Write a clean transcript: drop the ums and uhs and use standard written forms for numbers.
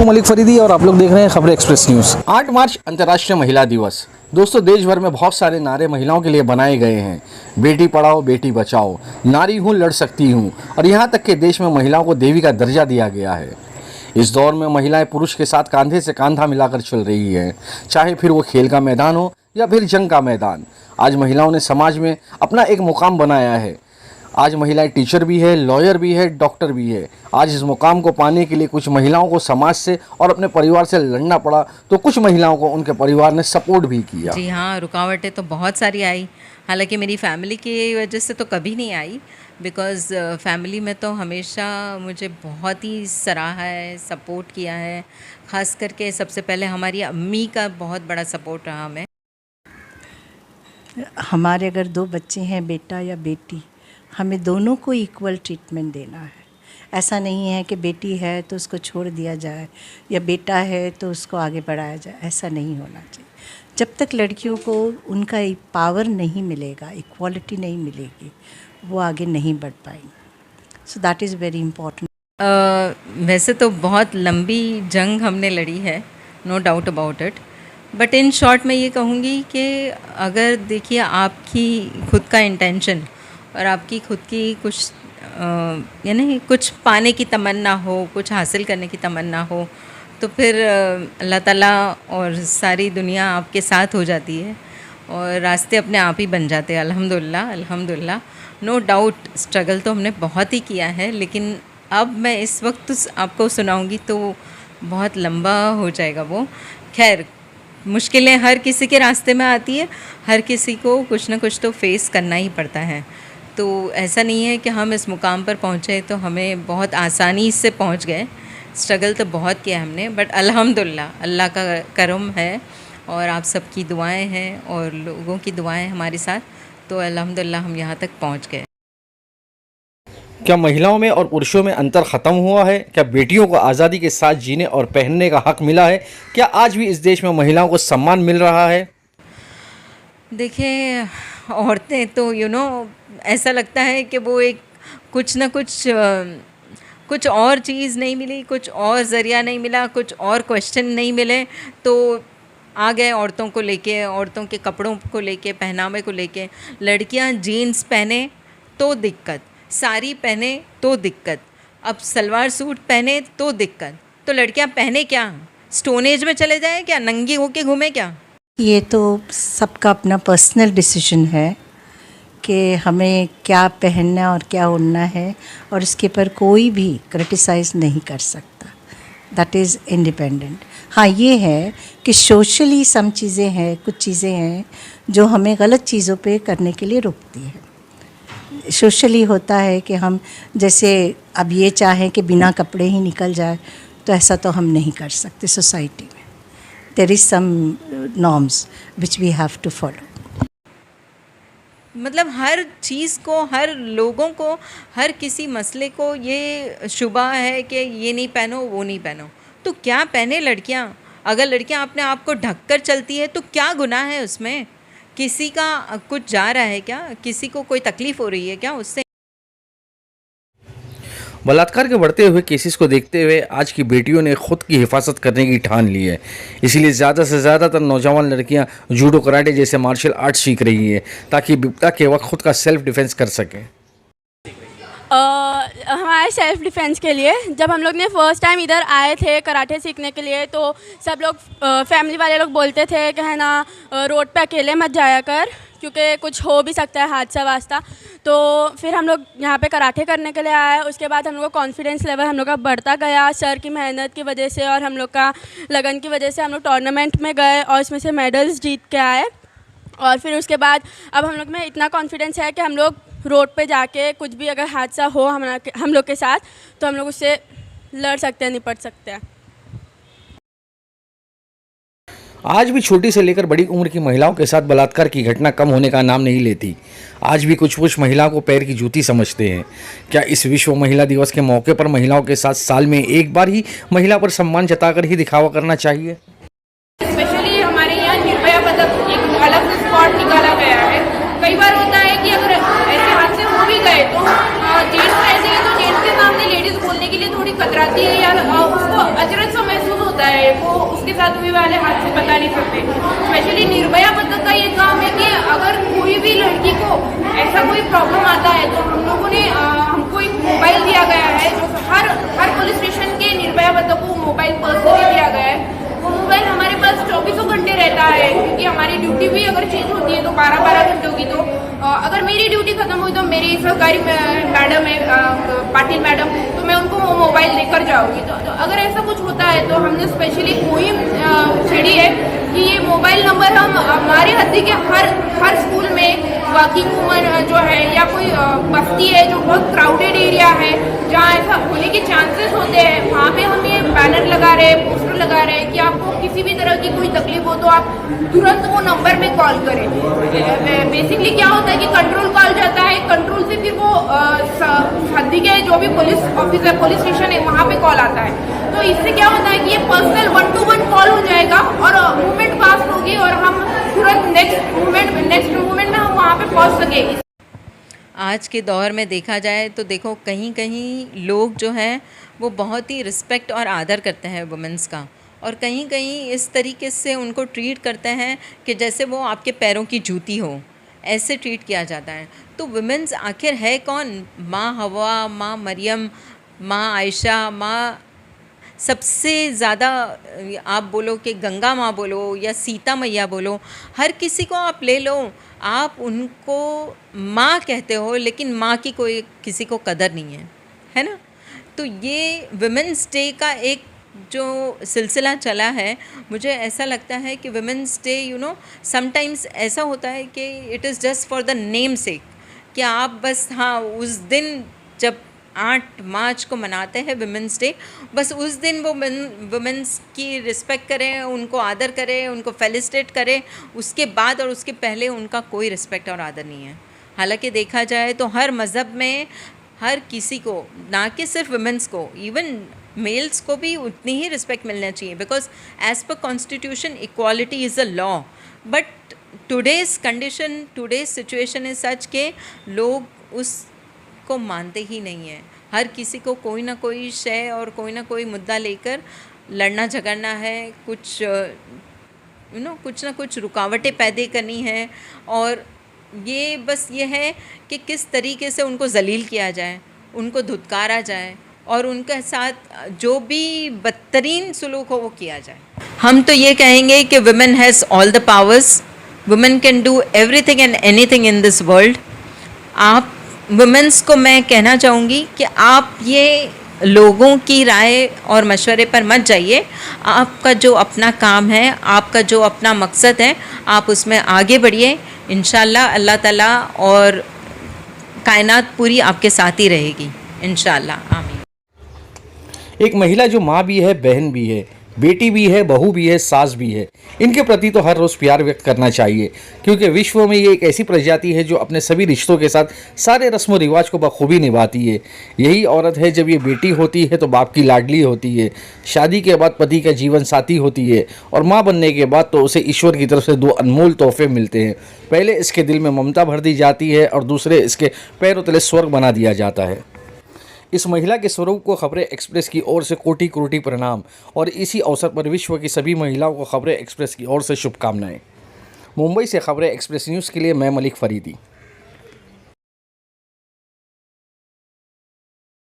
हूं मलिक फरीदी और आप लोग देख रहे हैं खबर एक्सप्रेस न्यूज़। 8 मार्च अंतर्राष्ट्रीय महिला दिवस। दोस्तों, देश भर में बहुत सारे नारे महिलाओं के लिए बनाए गए हैं। बेटी पढ़ाओ बेटी बचाओ, नारी हूँ लड़ सकती हूँ, और यहाँ तक कि देश में महिलाओं को देवी का दर्जा दिया गया है। इस दौर में महिलाएं पुरुष के साथ कंधे से कंधा मिलाकर चल रही हैं, चाहे फिर वो खेल का मैदान हो या फिर जंग का मैदान। आज महिलाओं ने समाज में अपना एक मुकाम बनाया है। आज महिलाएं टीचर भी है, लॉयर भी है, डॉक्टर भी है। आज इस मुकाम को पाने के लिए कुछ महिलाओं को समाज से और अपने परिवार से लड़ना पड़ा, तो कुछ महिलाओं को उनके परिवार ने सपोर्ट भी किया। जी हाँ, रुकावटें तो बहुत सारी आई। हालांकि मेरी फैमिली की वजह से तो कभी नहीं आई, बिकॉज़ फैमिली में तो हमेशा मुझे बहुत ही सराहा है, सपोर्ट किया है। ख़ास करके सबसे पहले हमारी अम्मी का बहुत बड़ा सपोर्ट रहा हमें। हमारे अगर 2 बच्चे हैं, बेटा या बेटी, हमें दोनों को इक्वल ट्रीटमेंट देना है। ऐसा नहीं है कि बेटी है तो उसको छोड़ दिया जाए या बेटा है तो उसको आगे बढ़ाया जाए, ऐसा नहीं होना चाहिए। जब तक लड़कियों को उनका एक पावर नहीं मिलेगा, इक्वालिटी नहीं मिलेगी, वो आगे नहीं बढ़ पाएंगे। So that is very important. वैसे तो बहुत लंबी जंग हमने लड़ी है, no doubt about it, but in short मैं ये कहूँगी कि अगर देखिए आपकी खुद का इंटेंशन और आपकी खुद की कुछ यानी कुछ पाने की तमन्ना हो, कुछ हासिल करने की तमन्ना हो, तो फिर अल्लाह ताला और सारी दुनिया आपके साथ हो जाती है और रास्ते अपने आप ही बन जाते हैं। अल्हम्दुलिल्लाह, अल्हम्दुलिल्लाह। नो डाउट स्ट्रगल तो हमने बहुत ही किया है, लेकिन अब मैं इस वक्त आपको सुनाऊंगी तो बहुत लंबा हो जाएगा वो। खैर, मुश्किलें हर किसी के रास्ते में आती है, हर किसी को कुछ ना कुछ तो फेस करना ही पड़ता है। तो ऐसा नहीं है कि हम इस मुकाम पर पहुँचे तो हमें बहुत आसानी से पहुँच गए। स्ट्रगल तो बहुत किया हमने, बट अल्हम्दुलिल्लाह अल्लाह का करम है और आप सबकी दुआएं हैं और लोगों की दुआएं हमारे साथ, तो अल्हम्दुलिल्लाह हम यहाँ तक पहुँच गए। क्या महिलाओं में और पुरुषों में अंतर ख़त्म हुआ है? क्या बेटियों को आज़ादी के साथ जीने और पहनने का हक मिला है? क्या आज भी इस देश में महिलाओं को सम्मान मिल रहा है? देखिए, औरतें तो ऐसा लगता है कि वो एक कुछ ना कुछ और चीज़ नहीं मिली, कुछ और ज़रिया नहीं मिला, कुछ और क्वेश्चन नहीं मिले तो आ गए औरतों को लेके, औरतों के कपड़ों को लेके, पहनावे को लेके। लड़कियां जीन्स पहने तो दिक्कत, साड़ी पहने तो दिक्कत, अब सलवार सूट पहने तो दिक्कत। तो लड़कियां पहने क्या? स्टोन एज में चले जाए क्या? नंगी होके घूमे क्या? ये तो सबका अपना पर्सनल डिसीजन है कि हमें क्या पहनना और क्या ओढ़ना है, और इसके पर कोई भी क्रिटिसाइज़ नहीं कर सकता। That is independent. हाँ, ये है कि सोशली सम चीज़ें हैं, कुछ चीज़ें हैं जो हमें गलत चीज़ों पे करने के लिए रोकती है। सोशली होता है कि हम जैसे अब ये चाहें कि बिना कपड़े ही निकल जाए, तो ऐसा तो हम नहीं कर सकते। सोसाइटी में there is some norms which we have to follow. मतलब हर चीज़ को, हर लोगों को, हर किसी मसले को ये शुबा है कि ये नहीं पहनो, वो नहीं पहनो। तो क्या पहने लड़कियां? अगर लड़कियां अपने आप को ढक कर चलती है तो क्या गुनाह है उसमें? किसी का कुछ जा रहा है क्या? किसी को कोई तकलीफ़ हो रही है क्या उससे? बलात्कार के बढ़ते हुए केसेस को देखते हुए आज की बेटियों ने खुद की हिफाजत करने की ठान ली है। इसीलिए ज़्यादा से ज़्यादातर नौजवान लड़कियां जूडो, कराटे जैसे मार्शल आर्ट सीख रही हैं ताकि वह खुद का सेल्फ डिफेंस कर सकें। हमारे सेल्फ डिफेंस के लिए जब हम लोग ने फ़र्स्ट टाइम इधर आए थे कराटे सीखने के लिए, तो सब लोग फैमिली वाले लोग बोलते थे कि है ना, रोड पे अकेले मत जाया कर क्योंकि कुछ हो भी सकता है, हादसा वास्ता। तो फिर हम लोग यहाँ पे कराटे करने के लिए आए। उसके बाद हम लोग का कॉन्फिडेंस लेवल हम लोग का बढ़ता गया। सर की मेहनत की वजह से और हम लोग का लगन की वजह से हम लोग टूर्नामेंट में गए और इसमें से मेडल्स जीत के आए। और फिर उसके बाद अब हम लोग में इतना कॉन्फिडेंस है कि हम लोग रोड पे जाके कुछ भी अगर हादसा हो हम लोग के साथ, तो हम लोग उससे लड़ सकते हैं, निपट सकते हैं। आज भी छोटी से लेकर बड़ी उम्र की महिलाओं के साथ बलात्कार की घटना कम होने का नाम नहीं लेती। आज भी कुछ महिलाओं को पैर की जूती समझते हैं। क्या इस विश्व महिला दिवस के मौके पर महिलाओं के साथ साल में एक बार ही महिला पर सम्मान जताकर ही दिखावा करना चाहिए? स्पेशली हमारे यहाँ निर्भया पदक एक अलग से स्पॉट निकाला गया है। कई बार होता है कि अगर ऐसे हादसे हो भी गए तो जेंट्स ऐसे हैं तो जेंट्स के सामने लेडीज बोलने के लिए थोड़ी कतराती है या उसको अचरज सा महसूस किसके साथ हुए वाले हादसे बता नहीं सकते। स्पेशली निर्भया पदक का ये काम है कि अगर कोई भी लड़की को ऐसा कोई प्रॉब्लम आता है तो हम लोगों ने हमको एक मोबाइल दिया गया है, जो हर पुलिस स्टेशन के निर्भया पदक को मोबाइल पर्सनली दिया गया है। वो मोबाइल हमारे पास 24 घंटे रहता है, क्योंकि हमारी ड्यूटी भी अगर चेंज होती है तो 12 घंटों की। तो अगर मेरी ड्यूटी खत्म हुई तो मेरी सरकारी मैडम है पाटिल मैडम, तो मैं उनको वो मोबाइल लेकर जाऊंगी। तो अगर ऐसा कुछ होता है तो हमने स्पेशली मुहिम छेड़ी है कि ये मोबाइल नंबर हम हमारी हद्दी के हर स्कूल में, वर्किंग वूमन जो है या कोई बस्ती है जो बहुत क्राउडेड एरिया है जहाँ ऐसा होने के चांसेस होते हैं, वहाँ पे हम ये बैनर लगा रहे हैं, पोस्टर लगा रहे हैं कि आपको किसी भी तरह की कोई तकलीफ हो तो आप तुरंत वो नंबर में कॉल करें। बेसिकली क्या होता है कि कंट्रोल कॉल जाता है, कंट्रोल से फिर वो हद्दी के जो भी पुलिस ऑफिसर पुलिस स्टेशन है वहाँ पे कॉल आता है। तो इससे क्या होता है कि ये पर्सनल 1-to-1 कॉल हो जाएगा और मूवमेंट फास्ट होगी और हम तुरंत नेक्स्ट मूवमेंट में हम वहाँ पे पहुँच सकेंगे। आज के दौर में देखा जाए तो देखो कहीं कहीं लोग जो हैं वो बहुत ही रिस्पेक्ट और आदर करते हैं वुमेंस का, और कहीं कहीं इस तरीके से उनको ट्रीट करते हैं कि जैसे वो आपके पैरों की जूती हो, ऐसे ट्रीट किया जाता है। तो वुमेंस आखिर है कौन? माँ हवा, माँ मरियम, माँ आयशा, माँ सबसे ज़्यादा आप बोलो कि गंगा माँ बोलो या सीता मैया बोलो, हर किसी को आप ले लो, आप उनको माँ कहते हो, लेकिन माँ की कोई किसी को कदर नहीं है ना। तो ये वुमेंस डे का एक जो सिलसिला चला है, मुझे ऐसा लगता है कि वुमेंस डे समटाइम्स ऐसा होता है कि it is just for the name सेक, कि आप बस हाँ उस दिन जब 8 मार्च को मनाते हैं वुमेंस डे, बस उस दिन वो वुमेंस की रिस्पेक्ट करें, उनको आदर करें, उनको फेलिसिटेट करें, उसके बाद और उसके पहले उनका कोई रिस्पेक्ट और आदर नहीं है। हालांकि देखा जाए तो हर मज़हब में हर किसी को, ना कि सिर्फ वुमेंस को, इवन मेल्स को भी उतनी ही रिस्पेक्ट मिलना चाहिए, because as per constitution equality is a law. But today's condition, today's situation is such के लोग उसको मानते ही नहीं हैं। हर किसी को कोई ना कोई शय और कोई ना कोई मुद्दा लेकर लड़ना झगड़ना है, कुछ कुछ ना कुछ रुकावटें पैदा करनी है, और ये बस ये है कि किस तरीके से उनको जलील किया जाए, उनको धुतकारा जाए और उनके साथ जो भी बदतरीन सलूक हो वो किया जाए। हम तो ये कहेंगे कि women has all the powers, women can do everything and anything in this world. आप वुमेन्स को मैं कहना चाहूँगी कि आप ये लोगों की राय और मशवरे पर मत जाइए। आपका जो अपना काम है, आपका जो अपना मकसद है, आप उसमें आगे बढ़िए। इंशाल्लाह अल्लाह ताला और कायनात पूरी आपके साथ ही रहेगी इंशाल्लाह। आमीन। एक महिला जो माँ भी है, बहन भी है, बेटी भी है, बहू भी है, सास भी है, इनके प्रति तो हर रोज़ प्यार व्यक्त करना चाहिए, क्योंकि विश्व में ये एक ऐसी प्रजाति है जो अपने सभी रिश्तों के साथ सारे रस्म व रिवाज को बखूबी निभाती है। यही औरत है जब ये बेटी होती है तो बाप की लाडली होती है, शादी के बाद पति का जीवन साथी होती है, और माँ बनने के बाद तो उसे ईश्वर की तरफ से 2 अनमोल तोहफे मिलते हैं। पहले इसके दिल में ममता भर दी जाती है और दूसरे इसके पैरों तले स्वर्ग बना दिया जाता है। इस महिला के स्वरूप को खबरें एक्सप्रेस की ओर से कोटि कोटि प्रणाम, और इसी अवसर पर विश्व की सभी महिलाओं को खबरें एक्सप्रेस की ओर से शुभकामनाएं। मुंबई से खबरें एक्सप्रेस न्यूज़ के लिए मैं मलिक फरीदी।